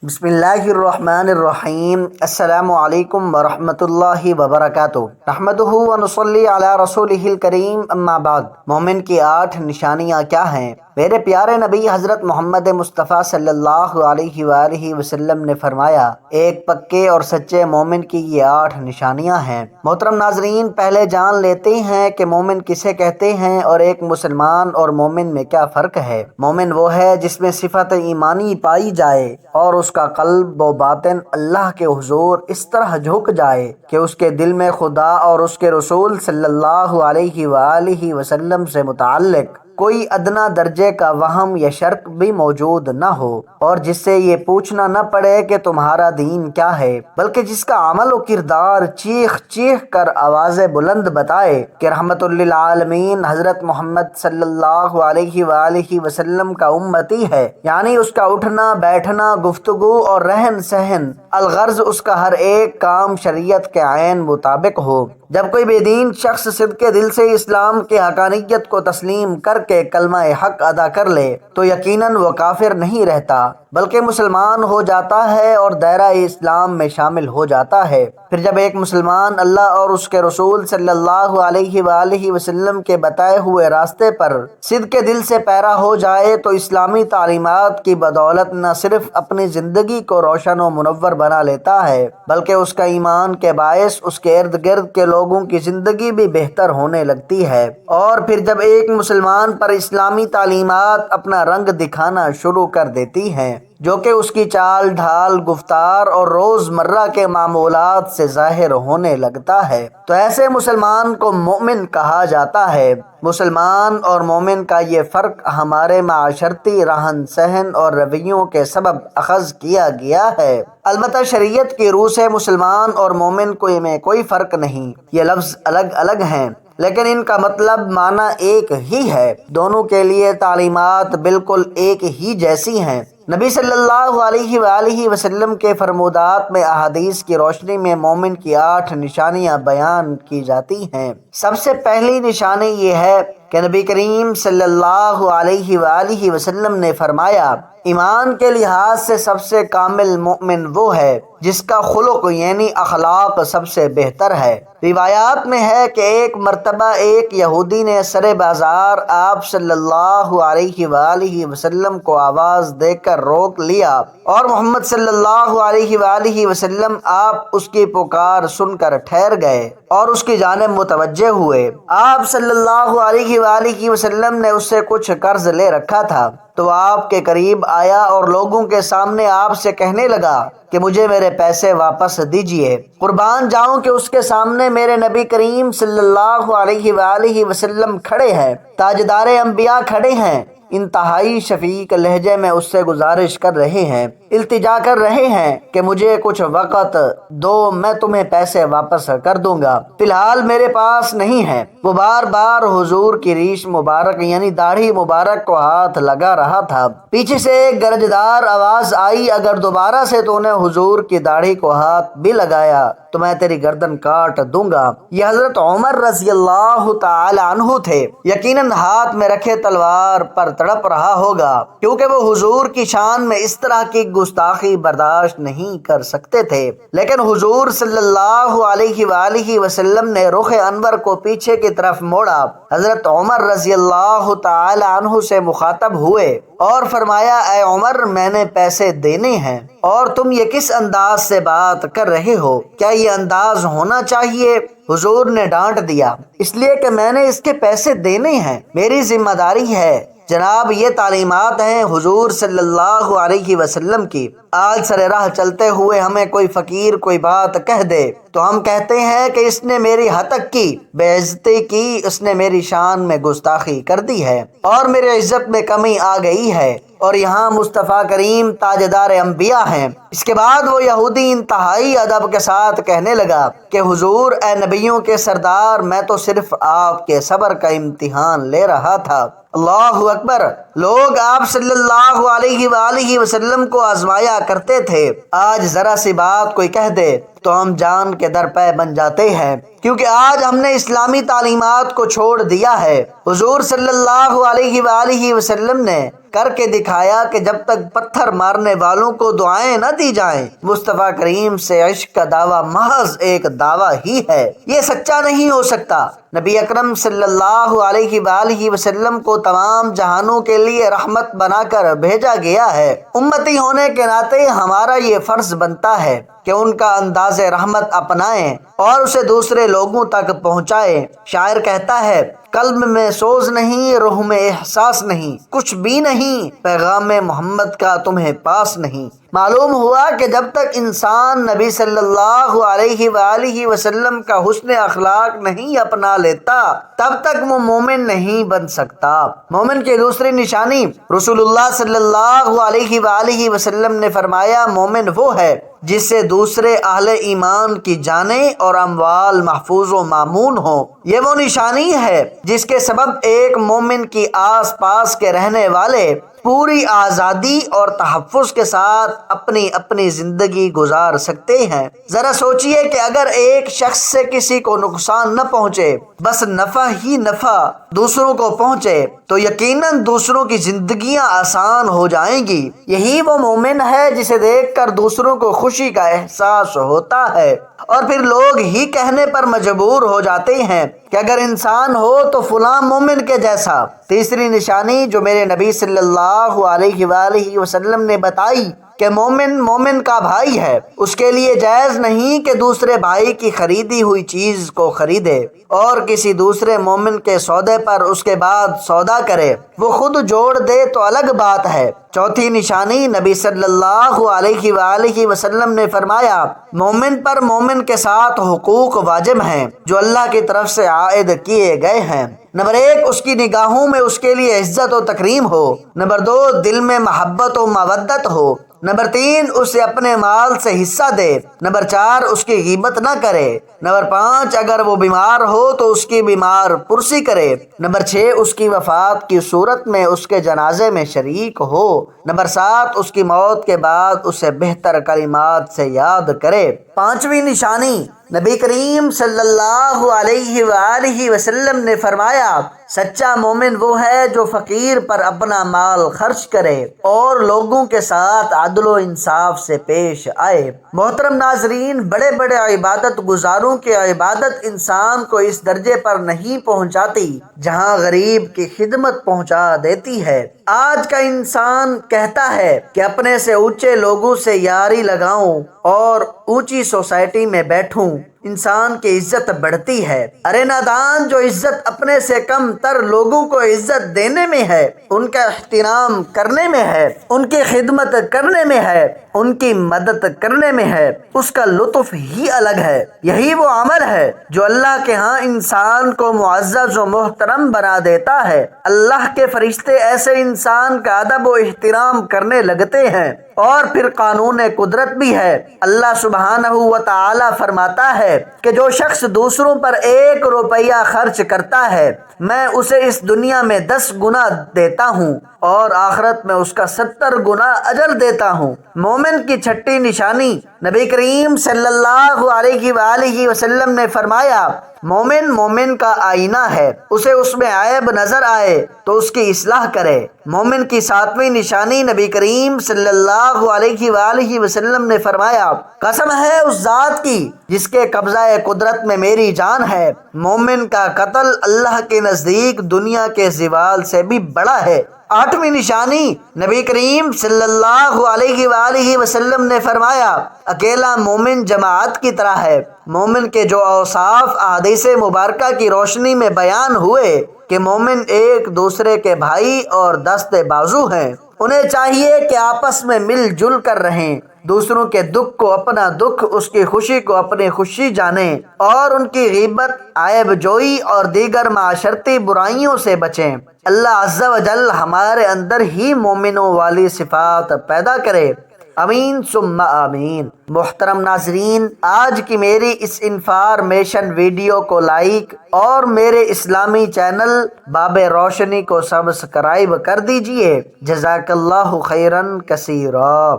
بسم اللہ الرحمن الرحیم۔ السلام علیکم ورحمۃ اللہ وبرکاتہ۔ نحمدہ ونصلی علی رسولہ الکریم، اما بعد۔ مومن کی 8 نشانیاں کیا ہیں؟ میرے پیارے نبی حضرت محمد مصطفیٰ صلی اللہ علیہ وآلہ وسلم نے فرمایا، ایک پکے اور سچے مومن کی یہ 8 نشانیاں ہیں۔ محترم ناظرین، پہلے جان لیتے ہیں کہ مومن کسے کہتے ہیں اور ایک مسلمان اور مومن میں کیا فرق ہے۔ مومن وہ ہے جس میں صفت ایمانی پائی جائے اور اس کا قلب و باطن اللہ کے حضور اس طرح جھک جائے کہ اس کے دل میں خدا اور اس کے رسول صلی اللہ علیہ وآلہ وسلم سے متعلق کوئی ادنا درجے کا وہم یا شرک بھی موجود نہ ہو، اور جس سے یہ پوچھنا نہ پڑے کہ تمہارا دین کیا ہے، بلکہ جس کا عمل و کردار چیخ چیخ کر آواز بلند بتائے کہ رحمت للعالمین حضرت محمد صلی اللہ علیہ وآلہ وسلم کا امتی ہے، یعنی اس کا اٹھنا بیٹھنا، گفتگو اور رہن سہن، الغرض اس کا ہر ایک کام شریعت کے عین مطابق ہو۔ جب کوئی بے دین شخص صدق کے دل سے اسلام کے حقانیت کو تسلیم کر کے کلمہ حق ادا کر لے تو یقیناً وہ کافر نہیں رہتا بلکہ مسلمان ہو جاتا ہے اور دائرہ اسلام میں شامل ہو جاتا ہے۔ پھر جب ایک مسلمان اللہ اور اس کے رسول صلی اللہ علیہ وآلہ وسلم کے بتائے ہوئے راستے پر صدق کے دل سے پیرا ہو جائے تو اسلامی تعلیمات کی بدولت نہ صرف اپنی زندگی کو روشن و منور بنا لیتا ہے بلکہ اس کا ایمان کے باعث اس کے ارد گرد کے لوگوں کی زندگی بھی بہتر ہونے لگتی ہے۔ اور پھر جب ایک مسلمان پر اسلامی تعلیمات اپنا رنگ دکھانا شروع کر دیتی ہیں جو کہ اس کی چال ڈھال، گفتار اور روزمرہ کے معمولات سے ظاہر ہونے لگتا ہے تو ایسے مسلمان کو مومن کہا جاتا ہے۔ مسلمان اور مومن کا یہ فرق ہمارے معاشرتی رہن سہن اور رویوں کے سبب اخذ کیا گیا ہے۔ البتہ شریعت کی روح سے مسلمان اور مومن میں کوئی فرق نہیں، یہ لفظ الگ الگ ہیں لیکن ان کا مطلب معنی ایک ہی ہے۔ دونوں کے لیے تعلیمات بالکل ایک ہی جیسی ہیں۔ نبی صلی اللہ علیہ وآلہ وسلم کے فرمودات میں احادیث کی روشنی میں مومن کی 8 نشانیاں بیان کی جاتی ہیں۔ سب سے پہلی نشانی یہ ہے کہ نبی کریم صلی اللہ علیہ وآلہ وسلم نے فرمایا، ایمان کے لحاظ سے سب سے کامل مومن وہ ہے جس کا خلق یعنی اخلاق سب سے بہتر ہے۔ روایات میں ہے کہ ایک مرتبہ ایک یہودی نے سر بازار آپ صلی اللہ علیہ وآلہ وسلم کو آواز دے کر روک لیا اور محمد صلی اللہ علیہ وآلہ وسلم آپ اس کی پکار سن کر ٹھہر گئے اور اس کی جانب متوجہ ہوئے۔ آپ صلی اللہ علیہ وآلہ وسلم نے اس سے کچھ قرض لے رکھا تھا تو آپ کے قریب آیا اور لوگوں کے سامنے آپ سے کہنے لگا کہ مجھے میرے پیسے واپس دیجئے۔ قربان جاؤں کہ اس کے سامنے میرے نبی کریم صلی اللہ علیہ وآلہ وسلم کھڑے ہیں، تاجدار انبیاء کھڑے ہیں، انتہائی شفیق لہجے میں اس سے گزارش کر رہے ہیں، التجا کر رہے ہیں کہ مجھے کچھ وقت دو، میں تمہیں پیسے واپس کر دوں گا، فی الحال میرے پاس نہیں ہے۔ وہ بار بار حضور کی ریش مبارک یعنی داڑھی مبارک کو ہاتھ لگا رہا تھا۔ پیچھے سے ایک گرجدار آواز آئی، اگر دوبارہ سے تو نے حضور کی داڑھی کو ہاتھ بھی لگایا تو میں تیری گردن کاٹ دوں گا۔ یہ حضرت عمر رضی اللہ تعالی عنہ تھے۔ یقیناً ہاتھ میں رکھے تلوار پر تڑپ رہا ہوگا کیونکہ وہ حضور کی شان میں اس طرح کی گستاخی برداشت نہیں کر سکتے تھے، لیکن حضور صلی اللہ علیہ وآلہ وسلم نے رخ انور کو پیچھے کی طرف موڑا، حضرت عمر رضی اللہ تعالی عنہ سے مخاطب ہوئے اور فرمایا، اے عمر، میں نے پیسے دینے ہیں اور تم یہ کس انداز سے بات کر رہے ہو؟ کیا یہ انداز ہونا چاہیے؟ حضور نے ڈانٹ دیا، اس لیے کہ میں نے اس کے پیسے دینے ہیں، میری ذمہ داری ہے۔ جناب، یہ تعلیمات ہیں حضور صلی اللہ علیہ وسلم کی۔ آج سر راہ چلتے ہوئے ہمیں کوئی فقیر کوئی بات کہہ دے تو ہم کہتے ہیں کہ اس نے میری ہتک کی، بے عزتی کی، اس نے میری شان میں گستاخی کر دی ہے اور میری عزت میں کمی آ گئی ہے، اور یہاں مصطفیٰ کریم تاجدار انبیاء ہیں۔ اس کے بعد وہ یہودی انتہائی ادب کے ساتھ کہنے لگا کہ حضور، اے نبیوں کے سردار، میں تو صرف آپ کے صبر کا امتحان لے رہا تھا۔ اللہ اکبر! لوگ آپ صلی اللہ علیہ وآلہ وسلم کو آزمایا کرتے تھے، آج ذرا سی بات کوئی کہہ دے تو ہم جان کے در پہ بن جاتے ہیں، کیونکہ آج ہم نے اسلامی تعلیمات کو چھوڑ دیا ہے۔ حضور صلی اللہ علیہ وآلہ وسلم نے کر کے دکھایا کہ جب تک پتھر مارنے والوں کو دعائیں نہ دی جائیں، مصطفیٰ کریم سے عشق کا دعویٰ محض ایک دعویٰ ہی ہے، یہ سچا نہیں ہو سکتا۔ نبی اکرم صلی اللہ علیہ وآلہ وسلم کو تمام جہانوں کے لیے رحمت بنا کر بھیجا گیا ہے۔ امتی ہونے کے ناطے ہمارا یہ فرض بنتا ہے کہ ان کا انداز رحمت اپنائیں اور اسے دوسرے لوگوں تک پہنچائیں۔ شاعر کہتا ہے، قلب میں سوز نہیں، روح میں احساس نہیں، کچھ بھی نہیں، پیغام محمد کا تمہیں پاس نہیں۔ معلوم ہوا کہ جب تک انسان نبی صلی اللہ علیہ وآلہ وسلم کا حسن اخلاق نہیں اپنا لیتا، تب تک وہ مومن نہیں بن سکتا۔ مومن کی دوسری نشانی، رسول اللہ صلی اللہ علیہ وآلہ وسلم نے فرمایا، مومن وہ ہے جس سے دوسرے اہل ایمان کی جانیں اور اموال محفوظ و مامون ہوں۔ یہ وہ نشانی ہے جس کے سبب ایک مومن کی آس پاس کے رہنے والے پوری آزادی اور تحفظ کے ساتھ اپنی اپنی زندگی گزار سکتے ہیں۔ ذرا سوچئے کہ اگر ایک شخص سے کسی کو نقصان نہ پہنچے، بس نفع ہی نفع دوسروں کو پہنچے، تو یقیناً دوسروں کی زندگیاں آسان ہو جائیں گی۔ یہی وہ مومن ہے جسے دیکھ کر دوسروں کو خوشی کا احساس ہوتا ہے، اور پھر لوگ ہی کہنے پر مجبور ہو جاتے ہیں کہ اگر انسان ہو تو فلاں مومن کے جیسا۔ تیسری نشانی جو میرے نبی صلی اللہ علیہ وآلہ وسلم نے بتائی کہ مومن مومن کا بھائی ہے، اس کے لیے جائز نہیں کہ دوسرے بھائی کی خریدی ہوئی چیز کو خریدے اور کسی دوسرے مومن کے سودے پر اس کے بعد سودا کرے، وہ خود جوڑ دے تو الگ بات ہے۔ چوتھی نشانی، نبی صلی اللہ علیہ وآلہ وسلم نے فرمایا، مومن پر مومن کے ساتھ حقوق واجب ہیں جو اللہ کی طرف سے عائد کیے گئے ہیں۔ نمبر 1، اس کی نگاہوں میں اس کے لیے عزت و تکریم ہو۔ نمبر 2، دل میں محبت و مودت ہو۔ نمبر 3، اسے اپنے مال سے حصہ دے۔ نمبر 4، اس کی غیبت نہ کرے۔ نمبر 5، اگر وہ بیمار ہو تو اس کی بیمار پرسی کرے۔ نمبر 6، اس کی وفات کی صورت میں اس کے جنازے میں شریک ہو۔ نمبر 7، اس کی موت کے بعد اسے بہتر کلمات سے یاد کرے۔ پانچویں نشانی، نبی کریم صلی اللہ علیہ وآلہ وسلم نے فرمایا، سچا مومن وہ ہے جو فقیر پر اپنا مال خرچ کرے اور لوگوں کے ساتھ عدل و انصاف سے پیش آئے۔ محترم ناظرین، بڑے بڑے عبادت گزاروں کی عبادت انسان کو اس درجے پر نہیں پہنچاتی جہاں غریب کی خدمت پہنچا دیتی ہے۔ آج کا انسان کہتا ہے کہ اپنے سے اونچے لوگوں سے یاری لگاؤں اور اونچی سوسائٹی میں بیٹھوں، انسان کی عزت بڑھتی ہے۔ ارے نادان، جو عزت اپنے سے کم تر لوگوں کو عزت دینے میں ہے، ان کا احترام کرنے میں ہے، ان کی خدمت کرنے میں ہے، ان کی مدد کرنے میں ہے، اس کا لطف ہی الگ ہے۔ یہی وہ عمل ہے جو اللہ کے ہاں انسان کو معزز و محترم بنا دیتا ہے۔ اللہ کے فرشتے ایسے انسان کا ادب و احترام کرنے لگتے ہیں۔ اور پھر قانون قدرت بھی ہے، اللہ سبحانہ و تعالی فرماتا ہے کہ جو شخص دوسروں پر 1 روپیہ خرچ کرتا ہے، میں اسے اس دنیا میں 10 گنا دیتا ہوں اور آخرت میں اس کا 70 گنا اجر دیتا ہوں۔ مومن کی چھٹی نشانی، نبی کریم صلی اللہ علیہ وآلہ وسلم نے فرمایا، مومن مومن کا آئینہ ہے، اسے اس میں عیب نظر آئے تو اس کی اصلاح کرے۔ مومن کی 7ویں نشانی، نبی کریم صلی اللہ علیہ وآلہ وسلم نے فرمایا، قسم ہے اس ذات کی جس کے قبضہ قدرت میں میری جان ہے، مومن کا قتل اللہ کے نزدیک دنیا کے زوال سے بھی بڑا ہے۔ 8ویں نشانی، نبی کریم صلی اللہ علیہ وآلہ وسلم نے فرمایا، اکیلا مومن جماعت کی طرح ہے۔ مومن کے جو اوصاف احادیث مبارکہ کی روشنی میں بیان ہوئے کہ مومن ایک دوسرے کے بھائی اور دست بازو ہیں، انہیں چاہیے کہ آپس میں مل جل کر رہیں، دوسروں کے دکھ کو اپنا دکھ، اس کی خوشی کو اپنی خوشی جانیں اور ان کی غیبت، عیب جوئی اور دیگر معاشرتی برائیوں سے بچیں۔ اللہ عز و جل ہمارے اندر ہی مومنوں والی صفات پیدا کرے، امین ثم آمین۔ محترم ناظرین، آج کی میری اس انفارمیشن ویڈیو کو لائک اور میرے اسلامی چینل باب روشنی کو سبسکرائب کر دیجئے۔ جزاک اللہ خیرن کثیرا۔